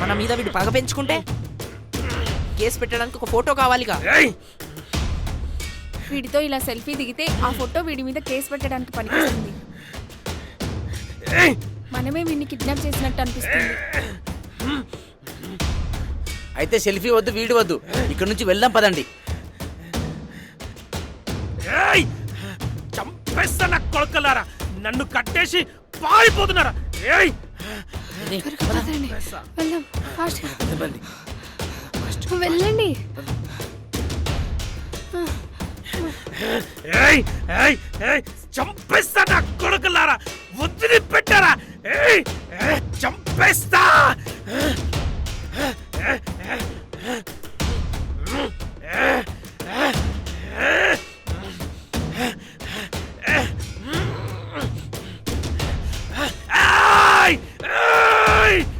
మన మీద వీడు పగ పెంచుకుంటే కేసు పెట్టడానికి ఒక ఫోటో కావాలిగా. వీడితో ఇలా సెల్ఫీ దిగితే ఆ ఫోటో వీడి మీద కేసు పెట్టడానికి పనికొస్తుంది. మనమే వీడిని కిడ్నాప్ చేసినట్టు అనిపిస్తుంది. అయితే సెల్ఫీ వద్దు, వీడియో వద్దు, ఇక్కడ నుంచి వెళ్దాం పదండి. చంపేస్తా కొడుకులారా, నన్ను కట్టేసి పారిపోతున్నారా? వెళ్దాం, వెళ్ళండి. చంపేస్తా నా కొడుకులారా, వదిలి పెట్టారా? చంపేస్తా.